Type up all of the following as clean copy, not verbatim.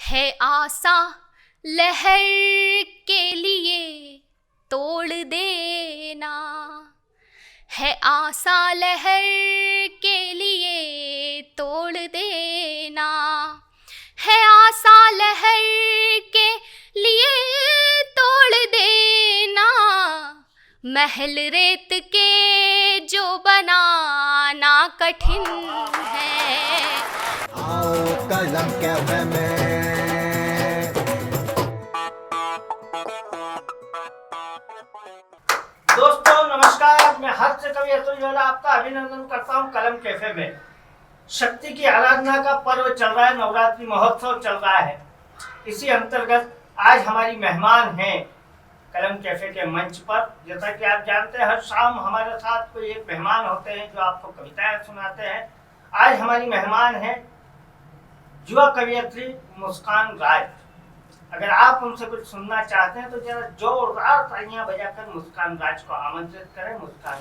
है आसा लहर के लिए तोड़ देना, है आसा लहर के लिए तोड़ देना, है आसा लहर के लिए तोड़ देना, महल रेत के जो बनाना कठिन है। आओ कलम कैफे में। दोस्तों नमस्कार, मैं हर्ष कवि अतुल आपका अभिनंदन करता हूं कलम कैफे में। शक्ति की आराधना का पर्व चल रहा है, नवरात्रि महोत्सव चल रहा है। इसी अंतर्गत आज हमारी मेहमान हैं कलम कैफे के मंच पर। जैसा कि आप जानते हैं, हर शाम हमारे साथ कोई एक मेहमान होते हैं जो आपको कविताएं सुनाते हैं। आज हमारी मेहमान हैं युवा कवियत्री मुस्कान राज। अगर आप उनसे कुछ सुनना चाहते हैं तो जरा जोरदार तालियां बजाकर मुस्कान राज को आमंत्रित करें। मुस्कान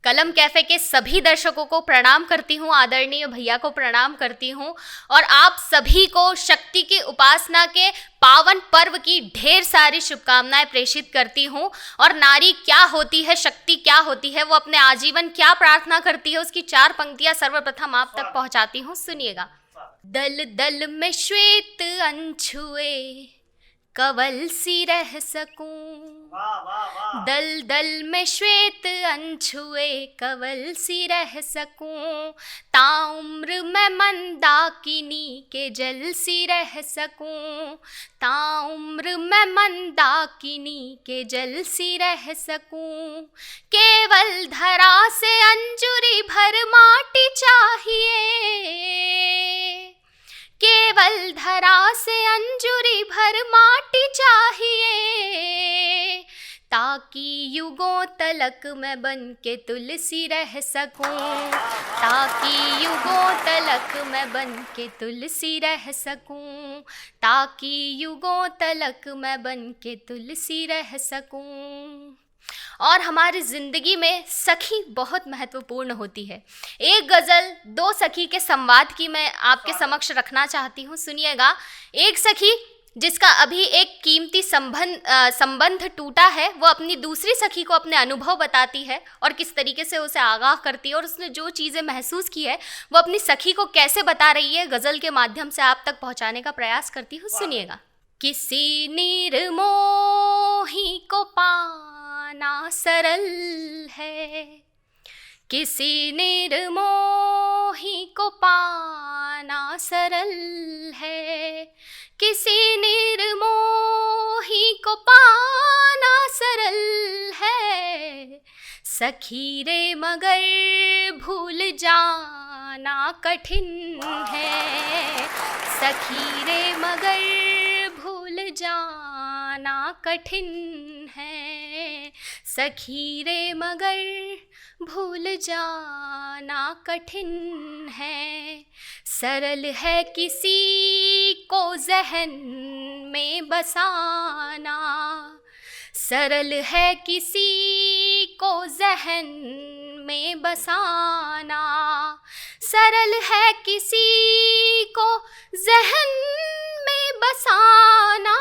कलम कैफे के सभी दर्शकों को प्रणाम करती हूँ, आदरणीय भैया को प्रणाम करती हूँ और आप सभी को शक्ति की उपासना के पावन पर्व की ढेर सारी शुभकामनाएं प्रेषित करती हूँ। और नारी क्या होती है, शक्ति क्या होती है, वो अपने आजीवन क्या प्रार्थना करती है, उसकी 4 पंक्तियां सर्वप्रथम आप तक पहुंचाती हूँ, सुनिएगा। दल दल में श्वेत अंशुए कवल सी रह सकूं, दल दल में श्वेत अंशुए कवल सी रह सकूं, ताउम्र मैं मंदाकिनी के जल सी रह सकूं, ताउम्र मैं मंदाकिनी के जल सी रह सकूं, केवल धरा से अंजुरी भर माटी चाहिए, केवल धरा से अंजुरी भर माटी चाहिए, ताकि युगों तलक मैं बन के तुलसी रह सकूं, ताकि युगों तलक मैं बन के तुलसी रह सकूं, ताकि युगों तलक मैं बन के तुलसी रह सकूं। और हमारी ज़िंदगी में सखी बहुत महत्वपूर्ण होती है। एक गज़ल 2 सखी के संवाद की मैं आपके समक्ष रखना चाहती हूँ, सुनिएगा। एक सखी जिसका अभी एक कीमती संबंध टूटा है, वो अपनी दूसरी सखी को अपने अनुभव बताती है और किस तरीके से उसे आगाह करती है और उसने जो चीज़ें महसूस की है वो अपनी सखी को कैसे बता रही है, गज़ल के माध्यम से आप तक पहुँचाने का प्रयास करती हूँ, सुनिएगा। किसी निर्मोही को पाना सरल है, किसी निर्मोही को पाना सरल है, किसी निर्मोही को पाना सरल है, सखी रे मगर भूल जाना कठिन है, सखी रे मगर भूल जाना कठिन है, सखी रे मगर भूल जाना कठिन है, सरल है किसी को ज़हन में बसाना, सरल है किसी को ज़हन में बसाना, सरल है किसी को ज़हन में बसाना,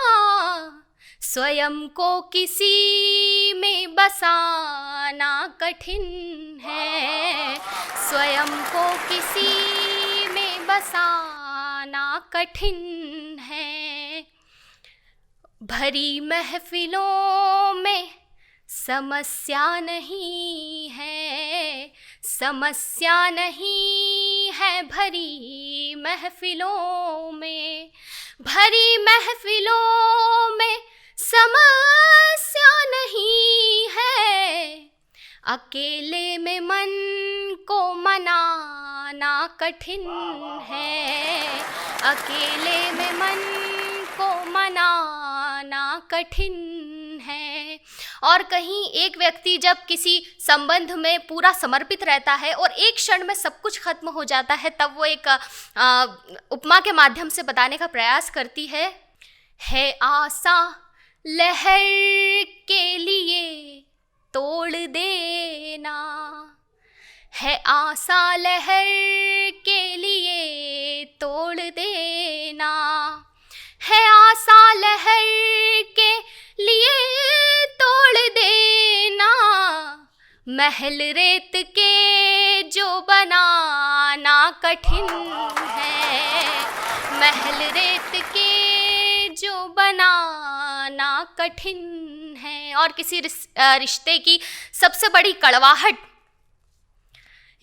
स्वयं को किसी में बसाना कठिन है, स्वयं को किसी में बसाना कठिन है, भरी महफिलों में समस्या नहीं है, समस्या नहीं है भरी महफिलों में, भरी महफिलों में समस्या नहीं है, अकेले में मन को मनाना कठिन है, अकेले में मन को मनाना कठिन है। और कहीं एक व्यक्ति जब किसी संबंध में पूरा समर्पित रहता है और एक क्षण में सब कुछ खत्म हो जाता है, तब वो एक उपमा के माध्यम से बताने का प्रयास करती है आसा लहर के लिए तोड़ देना, है आसा लहर के लिए तोड़ देना, है आसा लहर के लिए तोड़ देना, महल रेत के जो बनाना कठिन है, महल रेत के जो बनाना कठिन है। और किसी रिश्ते की सबसे बड़ी कड़वाहट,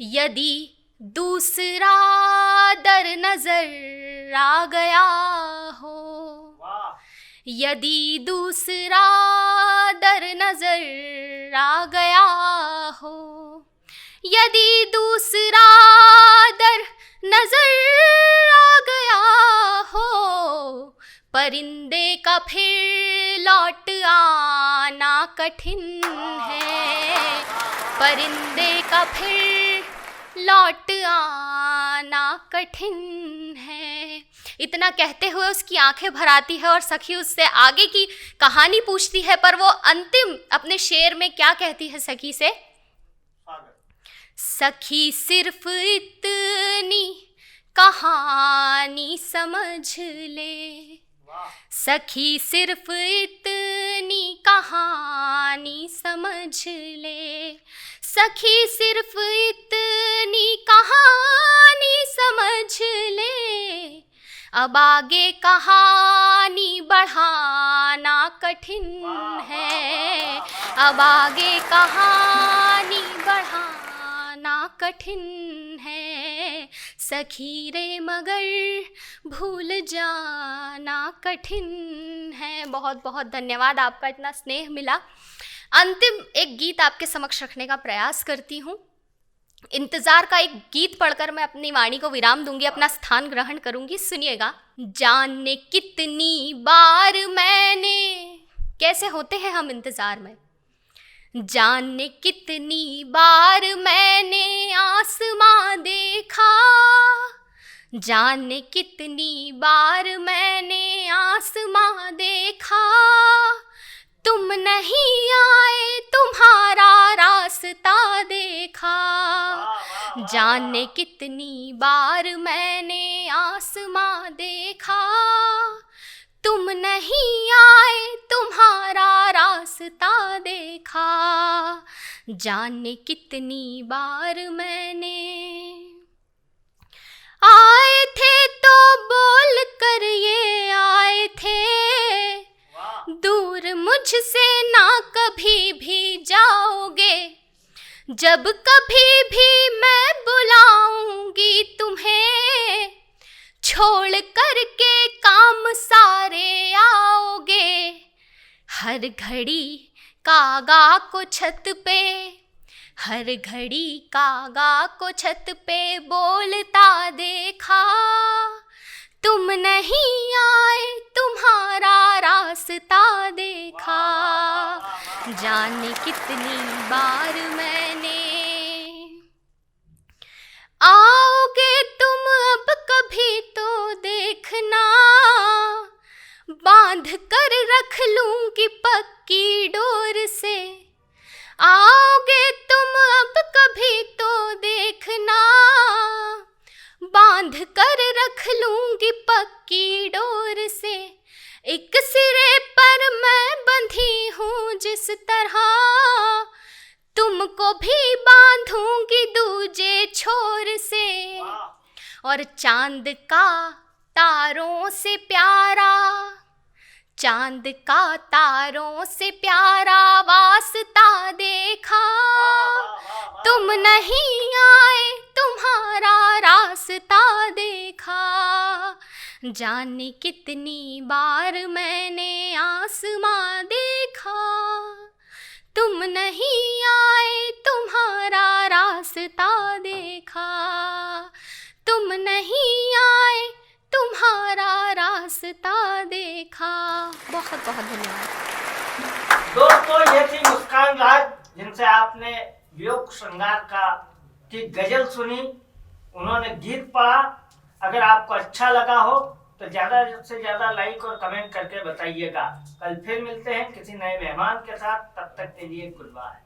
यदि दूसरा दर नजर आ गया हो, यदि दूसरा दर नजर आ गया हो, यदि दूसरा दर नजर आ गया हो, परिंदे का फिर लौट आना कठिन है, परिंदे का फिर लौट आना कठिन है। इतना कहते हुए उसकी आंखें भर आती है और सखी उससे आगे की कहानी पूछती है, पर वो अंतिम अपने शेर में क्या कहती है सखी से? सखी सिर्फ इतनी कहानी समझ ले, सखी सिर्फ इतनी कहानी समझ ले, सखी सिर्फ इतनी कहानी समझ ले, अब आगे कहानी बढ़ाना कठिन है, अब आगे कहानी बढ़ाना कठिन है, सखी रे मगर भूल जाना कठिन है। बहुत बहुत धन्यवाद, आपका इतना स्नेह मिला। अंतिम एक गीत आपके समक्ष रखने का प्रयास करती हूँ। इंतजार का एक गीत पढ़कर मैं अपनी वाणी को विराम दूंगी, अपना स्थान ग्रहण करूंगी। सुनिएगा। जाने कितनी बार मैंने, कैसे होते हैं हम इंतजार में, जाने कितनी बार मैंने आसमां देखा, जाने कितनी बार मैंने आसमां देखा, तुम नहीं आए तुम्हारा रास्ता देखा, जाने कितनी बार मैंने आसमां देखा, तुम नहीं आए तुम्हारा रास्ता देखा, जाने कितनी बार मैंने। आए थे तो बोल कर ये आए थे, दूर मुझसे ना कभी भी जाओगे, जब कभी भी मैं बुलाऊंगी तुम्हें, छोड़ कर के काम सारे आओगे, हर घड़ी कागा को छत पे, हर घड़ी कागा को छत पे बोलता देखा, तुम नहीं आए तुम्हारा रास्ता देखा, जाने कितनी बार मैंने। आओगे तुम अब कभी तो देखना, बांध कर रख लूंगी पक्की डोर से, आओगे तुम अब कभी तो देखना, बांध कर रख लूंगी पक्की डोर से, एक सिरे पर मैं बंधी हूँ जिस तरह, तुमको भी बांधूंगी दूजे छोर से, और चांद का तारों से प्यारा, चांद का तारों से प्यारा वास्ता देखा, तुम नहीं आए तुम्हारा रास्ता देखा, जाने कितनी बार मैंने आसमां देखा, तुम नहीं आए तुम्हारा रास्ता देखा, तुम नहीं आए तुम्हारा रास्ता देखा। बहुत बहुत धन्यवाद दोस्तों। ये थी मुस्कान राज, जिनसे आपने वियोग श्रृंगार की गजल सुनी, उन्होंने गीत पढ़ा। अगर आपको अच्छा लगा हो तो ज़्यादा से ज़्यादा लाइक और कमेंट करके बताइएगा। कल फिर मिलते हैं किसी नए मेहमान के साथ, तब तक के लिए गुड बाय।